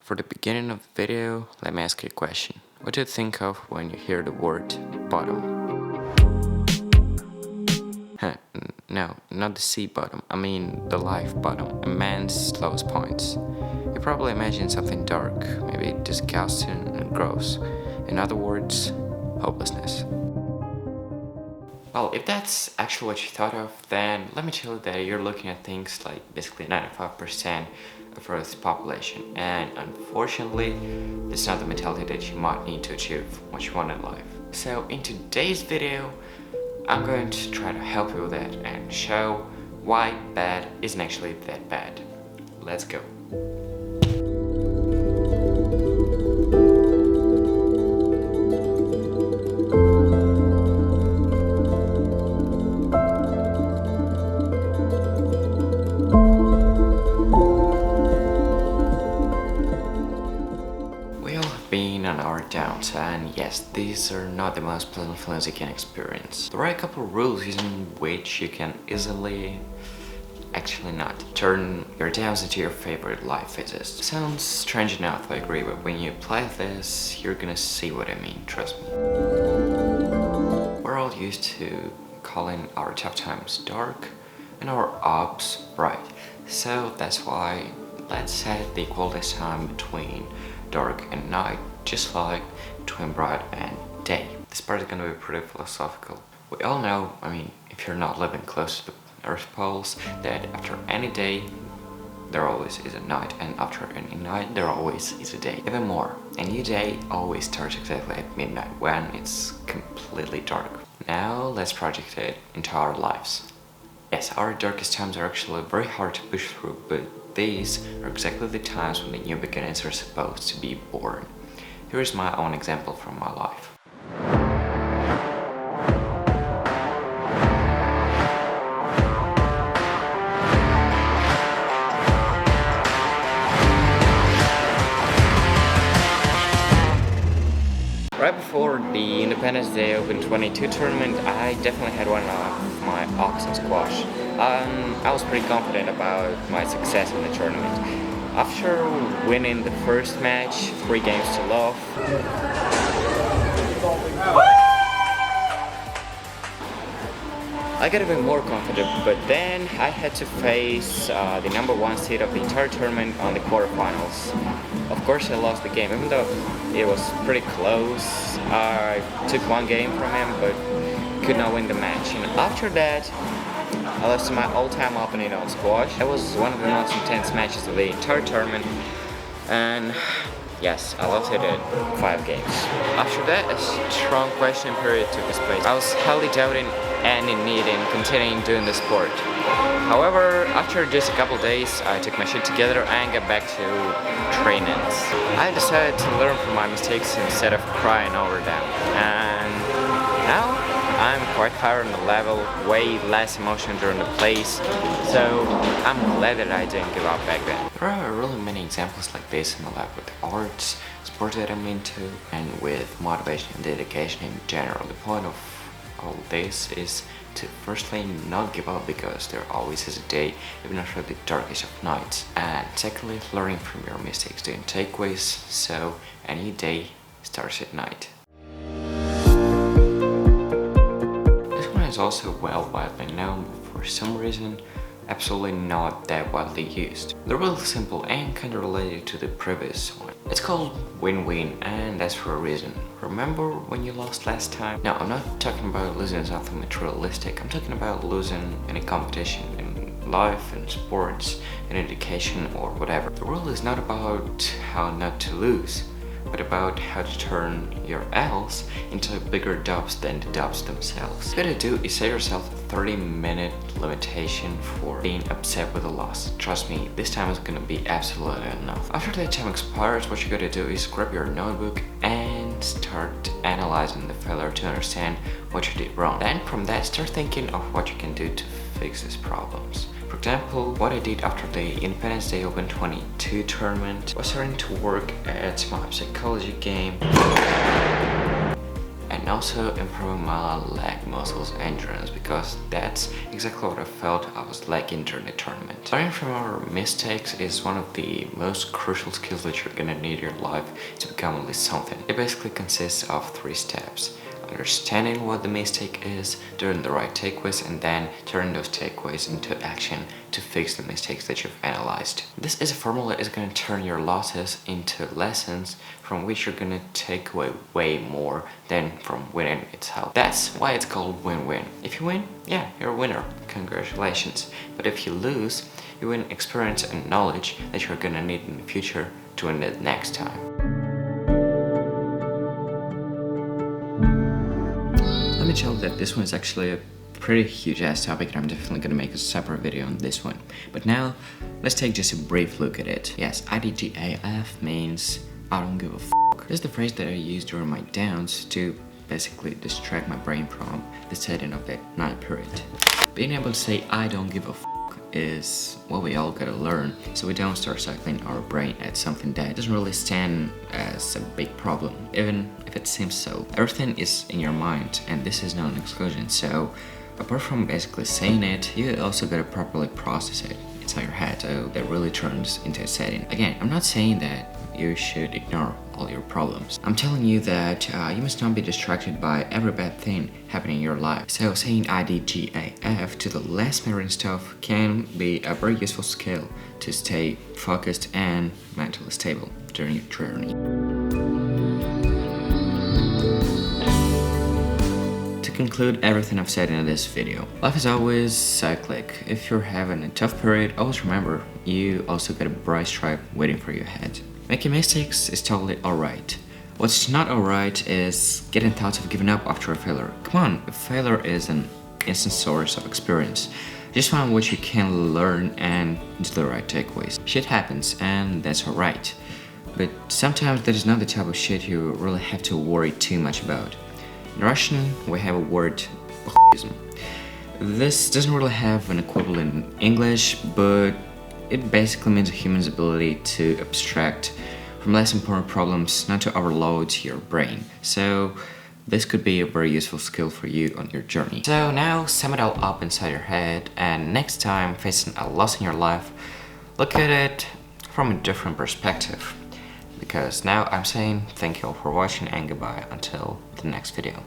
For the beginning of the video, let me ask you a question. What do you think of when you hear the word bottom? No, not the sea bottom, I mean the life bottom, a man's lowest points. You probably imagine something dark, maybe disgusting and gross. In other words, hopelessness. Well, if that's actually what you thought of, then let me tell you that you're looking at things like basically 95% of Earth's population, and unfortunately, that's not the mentality that you might need to achieve what you want in life. So in today's video, I'm going to try to help you with that and show why bad isn't actually that bad. Let's go. We all have been on our downs, and yes, these are not the most pleasant feelings you can experience. There are a couple of rules using which you can easily, actually not, turn your downs into your favorite life phases. Sounds strange enough, I agree, but when you apply this, you're gonna see what I mean, trust me. We're all used to calling our tough times dark and our ups bright. So that's why let's set the equality sign between dark and night, just like between bright and day. This part is gonna be pretty philosophical. We all know, if you're not living close to the Earth poles, that after any day there always is a night, and after any night there always is a day. Even more, a new day always starts exactly at midnight when it's completely dark. Now let's project it into our lives. Yes, our darkest times are actually very hard to push through, but these are exactly the times when the new beginnings are supposed to be born. Here is my own example from my life. Right before the Independence Day Open 22 tournament, I definitely had one of my oxen squash. I was pretty confident about my success in the tournament. After winning the first match, 3 games to love, I got even more confident, but then I had to face the number 1 seed of the entire tournament on the quarterfinals. Of course I lost the game, even though it was pretty close. I took 1 game from him, but could not win the match. And after that, I lost to my all-time opponent on squash. It was one of the most intense matches of the entire tournament, and yes, I lost it in 5 games. After that, a strong questioning period took its place. I was highly doubting and in need in continuing doing the sport. However, after just a couple days, I took my shit together and got back to trainings. I decided to learn from my mistakes instead of crying over them. And now, I'm quite higher on the level, way less emotional during the plays, so I'm glad that I didn't give up back then. There are really many examples like this in my life with arts, sports that I'm into, and with motivation and dedication in general. The point of all this is to firstly not give up, because there always is a day even after the darkest of nights, and secondly learning from your mistakes, doing takeaways, so a new day starts at night. This one is also well widely known, but for some reason absolutely not that widely used. They're really simple and kind of related to the previous one. It's called win-win, and that's for a reason. Remember when you lost last time? No, I'm not talking about losing something materialistic. I'm talking about losing in a competition in life, in sports, in education, or whatever. The rule is not about how not to lose, but about how to turn your L's into bigger dubs than the dubs themselves. What you gotta do is set yourself a 30-minute limitation for being upset with a loss. Trust me, this time is gonna be absolutely enough. After that time expires, what you gotta do is grab your notebook and start analyzing the failure to understand what you did wrong. Then from that, start thinking of what you can do to fix these problems. For example, what I did after the Independence Day Open 22 tournament was starting to work at my psychology game and and also improving my leg muscles endurance, because that's exactly what I felt I was lacking during the tournament. Learning from our mistakes is one of the most crucial skills that you're gonna need in your life to become at least something. It basically consists of 3 steps: understanding what the mistake is, doing the right takeaways, and then turning those takeaways into action to fix the mistakes that you've analyzed. This is a formula that is going to turn your losses into lessons from which you're going to take away way more than from winning itself. That's why it's called win-win. If you win, yeah, you're a winner. Congratulations. But if you lose, you win experience and knowledge that you're going to need in the future to win it next time. Let me tell you that this one is actually a pretty huge ass topic, and I'm definitely gonna make a separate video on this one. But now, let's take just a brief look at it. Yes, IDGAF means I don't give a f***. This is the phrase that I use during my downs to basically distract my brain from the setting of that night period. Being able to say I don't give a f*** is what we all gotta learn, so we don't start cycling our brain at something that doesn't really stand as a big problem, even if it seems so. Everything is in your mind, and this is not an exclusion, so apart from basically saying it, you also gotta properly process it inside your head, so that really turns into a setting. Again, I'm not saying that you should ignore all your problems. I'm telling you that you must not be distracted by every bad thing happening in your life. So saying IDGAF to the last mattering stuff can be a very useful skill to stay focused and mentally stable during your journey. To conclude everything I've said in this video, life is always cyclic. If you're having a tough period, always remember you also got a bright stripe waiting for you ahead. Making mistakes is totally alright. What's not alright is getting thoughts of giving up after a failure. Come on, a failure is an instant source of experience. Just find what you can learn and do the right takeaways. Shit happens, and that's alright. But sometimes that is not the type of shit you really have to worry too much about. In Russian, we have a word "похуизм." This doesn't really have an equivalent in English, but it basically means a human's ability to abstract from less important problems, not to overload your brain. So this could be a very useful skill for you on your journey. So now sum it all up inside your head, and next time facing a loss in your life, look at it from a different perspective. Because now I'm saying thank you all for watching, and goodbye until the next video.